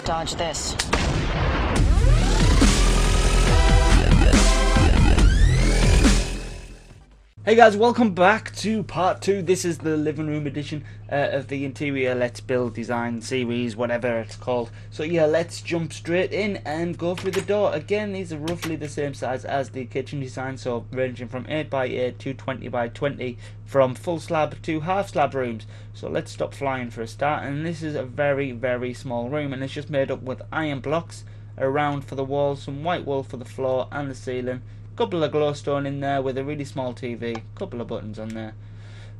Dodge this. Hey guys, welcome back to part 2. This is the living room edition of the interior Let's Build design series, whatever it's called. So yeah, let's jump straight in and go through the door. Again, these are roughly the same size as the kitchen design, so ranging from 8x8 to 20x20, from full slab to half slab rooms. So let's stop flying for a start, and this is a very, very small room, and it's just made up with iron blocks around for the walls, some white wool for the floor and the ceiling. Couple of glowstone in there with a really small TV, couple of buttons on there.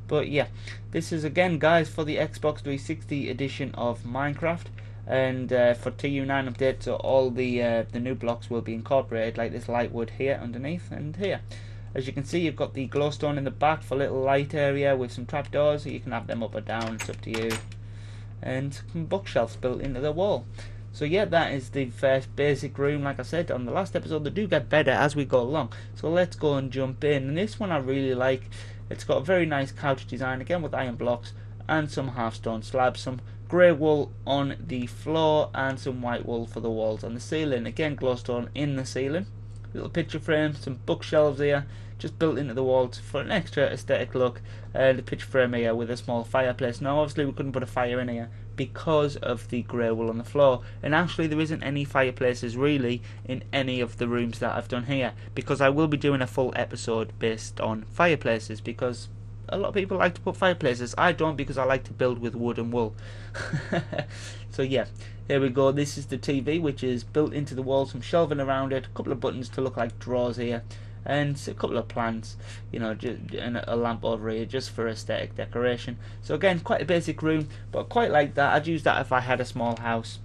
But yeah, this is again, guys, for the Xbox 360 edition of Minecraft, and for TU9 update, so all the new blocks will be incorporated, like this light wood here underneath and here. As you can see, you've got the glowstone in the back for a little light area with some trapdoors, so you can have them up or down, it's up to you. And some bookshelves built into the wall. So yeah, that is the first basic room. Like I said on the last episode, they do get better as we go along. So let's go and jump in. And this one I really like. It's got a very nice couch design, again with iron blocks and some half stone slabs, some grey wool on the floor and some white wool for the walls and the ceiling. Again, glowstone in the ceiling. Little picture frame, some bookshelves here, just built into the walls for an extra aesthetic look. The picture frame here with a small fireplace. Now obviously we couldn't put a fire in here because of the grey wool on the floor, and actually there isn't any fireplaces really in any of the rooms that I've done here, because I will be doing a full episode based on fireplaces, because a lot of people like to put fireplaces. I don't, because I like to build with wood and wool. So yeah, here we go. This is the TV, which is built into the wall, some shelving around it, a couple of buttons to look like drawers here, and a couple of plants, you know, and a lamp over here just for aesthetic decoration. So again, quite a basic room, but quite like that. I'd use that if I had a small house.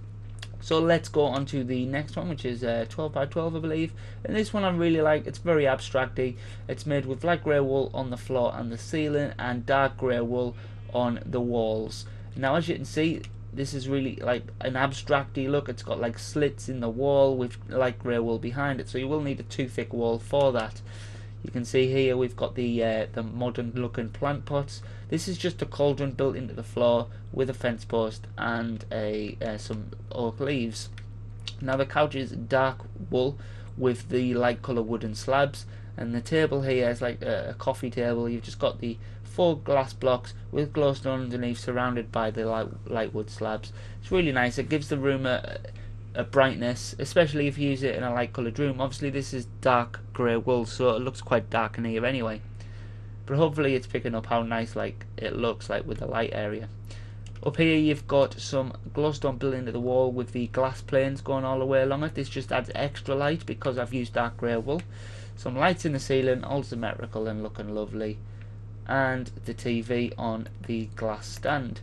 So let's go on to the next one, which is 12x12, I believe. And this one I really like. It's very abstracty. It's made with light grey wool on the floor and the ceiling, and dark grey wool on the walls. Now, as you can see, this is really like an abstracty look. It's got like slits in the wall with light grey wool behind it, so you will need a 2 thick wall for that. You can see here we've got the modern looking plant pots. This is just a cauldron built into the floor with a fence post and some oak leaves. Now the couch is dark wool with the light colour wooden slabs, and the table here is like a coffee table. You've just got the 4 glass blocks with glowstone underneath, surrounded by the light wood slabs. It's really nice. It gives the room a brightness, especially if you use it in a light coloured room. Obviously this is dark grey wool, so it looks quite dark in here anyway, but hopefully it's picking up how nice like it looks like with the light area. Up here you've got some glowstone built into the wall with the glass planes going all the way along it. This just adds extra light because I've used dark grey wool. Some lights in the ceiling, all symmetrical and looking lovely, and the TV on the glass stand.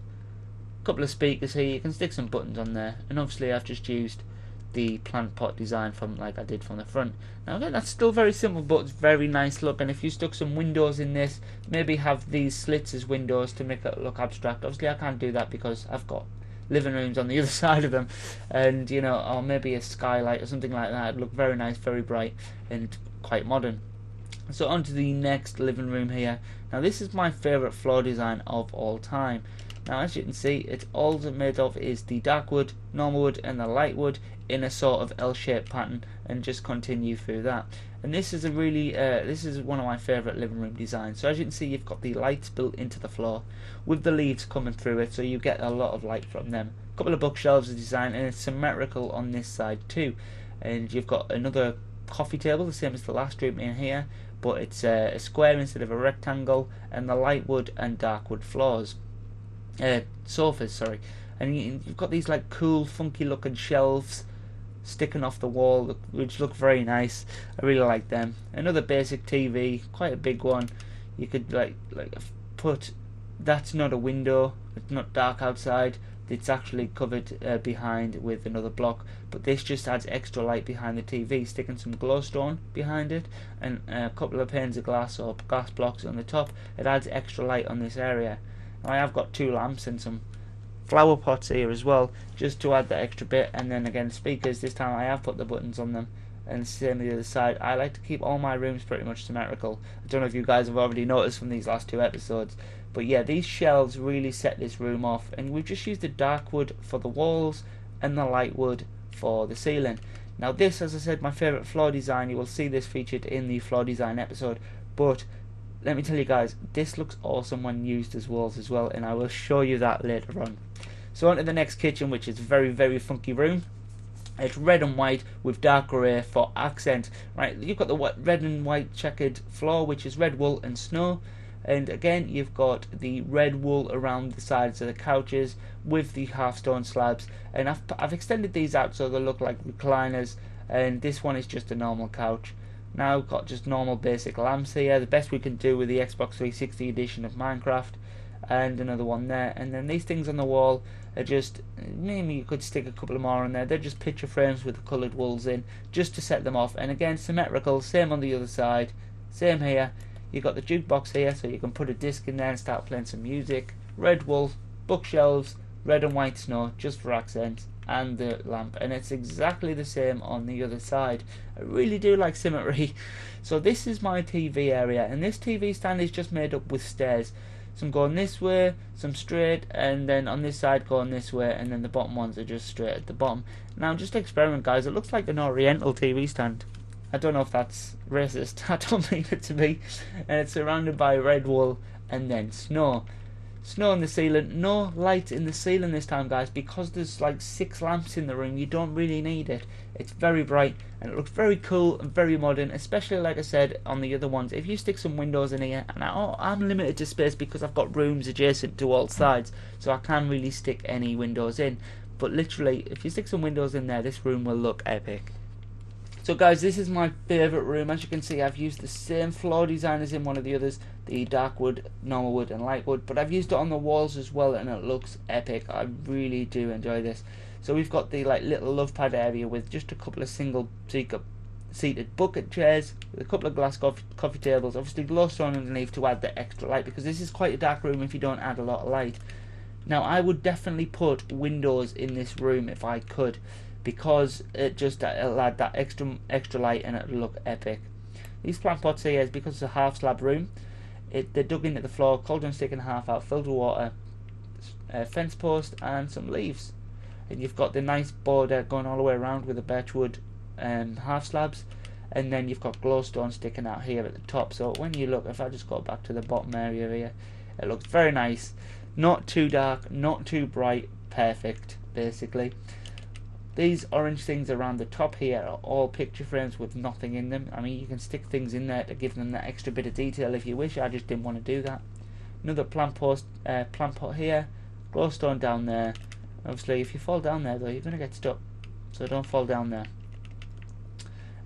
Couple of speakers here, you can stick some buttons on there, and obviously I've just used the plant pot design from like I did from the front. Now again, that's still very simple, but it's very nice look. And if you stuck some windows in this, maybe have these slits as windows to make it look abstract. Obviously I can't do that because I've got living rooms on the other side of them, and you know, or maybe a skylight or something like that. It'd look very nice, very bright and quite modern. So on to the next living room here. Now this is my favourite floor design of all time. Now as you can see, it's all made of is the dark wood, normal wood and the light wood in a sort of L-shaped pattern, and just continue through that. And this is a really this is one of my favourite living room designs. So as you can see, you've got the lights built into the floor with the leaves coming through it, so you get a lot of light from them. A couple of bookshelves are designed, and it's symmetrical on this side too. And you've got another coffee table, the same as the last room in here, but it's a square instead of a rectangle, and the light wood and dark wood floors. Sofas, sorry. And you've got these like cool, funky looking shelves sticking off the wall, which look very nice. I really like them. Another basic TV, quite a big one. You could like put, that's not a window, it's not dark outside, it's actually covered behind with another block, but this just adds extra light behind the TV, sticking some glowstone behind it and a couple of panes of glass or glass blocks on the top. It adds extra light on this area. Now I have got 2 lamps and some flower pots here as well, just to add that extra bit. And then again, speakers, this time I have put the buttons on them, and same on the other side. I like to keep all my rooms pretty much symmetrical. I don't know if you guys have already noticed from these last 2 episodes, but yeah, these shelves really set this room off. And we've just used the dark wood for the walls, and the light wood for the ceiling. Now this, as I said, my favourite floor design. You will see this featured in the floor design episode, but let me tell you guys, this looks awesome when used as walls as well, and I will show you that later on. So on to the next kitchen, which is a very, very funky room. It's red and white with dark grey for accent. Right, you've got the red and white checkered floor, which is red wool and snow. And again, you've got the red wool around the sides of the couches with the half stone slabs. And I've extended these out so they look like recliners. And this one is just a normal couch. Now I've got just normal basic lamps here, the best we can do with the Xbox 360 edition of Minecraft. And another one there. And then these things on the wall are just, maybe you could stick a couple of more on there. They're just picture frames with the coloured wools in, just to set them off. And again, symmetrical, same on the other side, same here. You've got the jukebox here, so you can put a disc in there and start playing some music. Red wool, bookshelves, red and white snow, just for accent, and the lamp. And it's exactly the same on the other side. I really do like symmetry. So this is my TV area, and this TV stand is just made up with stairs. Some going this way, some straight, and then on this side going this way, and then the bottom ones are just straight at the bottom. Now just experiment, guys. It looks like an oriental TV stand. I don't know if that's racist. I don't mean it to be. And it's surrounded by red wool and then snow. Snow in the ceiling. No light in the ceiling this time, guys, because there's like 6 lamps in the room. You don't really need it. It's very bright and it looks very cool and very modern, especially like I said on the other ones. If you stick some windows in here, and I'm limited to space because I've got rooms adjacent to all sides, so I can't really stick any windows in. But literally, if you stick some windows in there, this room will look epic. So guys, this is my favourite room. As you can see, I've used the same floor design as in one of the others, the dark wood, normal wood and light wood, but I've used it on the walls as well, and it looks epic. I really do enjoy this. So we've got the like little love pad area with just a couple of single seated bucket chairs, with a couple of glass coffee tables, obviously glowstone underneath to add the extra light, because this is quite a dark room if you don't add a lot of light. Now I would definitely put windows in this room if I could, because it'll add that extra light and it'll look epic. These plant pots here is because it's a half slab room. They're dug into the floor, cauldron sticking half out, filled with water, fence post and some leaves. And you've got the nice border going all the way around with the birchwood half slabs, and then you've got glowstone sticking out here at the top. So when you look, if I just go back to the bottom area here, it looks very nice. Not too dark, not too bright, perfect basically. These orange things around the top here are all picture frames with nothing in them. I mean, you can stick things in there to give them that extra bit of detail if you wish. I just didn't want to do that. Another plant pot here, glowstone down there. Obviously, if you fall down there though, you're going to get stuck, so don't fall down there.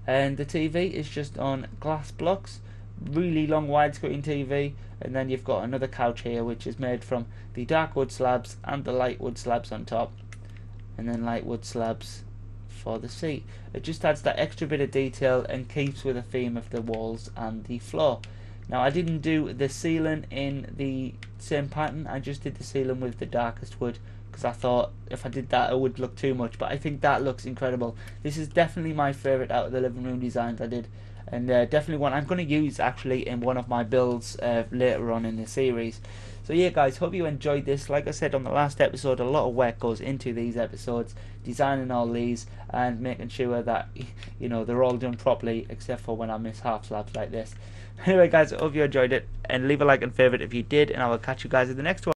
And the TV is just on glass blocks, really long widescreen TV. And then you've got another couch here, which is made from the dark wood slabs and the light wood slabs on top, and then light wood slabs for the seat. It just adds that extra bit of detail and keeps with the theme of the walls and the floor. Now I didn't do the ceiling in the same pattern, I just did the ceiling with the darkest wood, because I thought if I did that it would look too much, but I think that looks incredible. This is definitely my favourite out of the living room designs I did, and definitely one I'm going to use actually in one of my builds later on in the series. So yeah guys, hope you enjoyed this. Like I said on the last episode, a lot of work goes into these episodes, designing all these and making sure that, you know, they're all done properly, except for when I miss half slabs like this. Anyway guys, I hope you enjoyed it, and leave a like and favourite if you did, and I will catch you guys in the next one.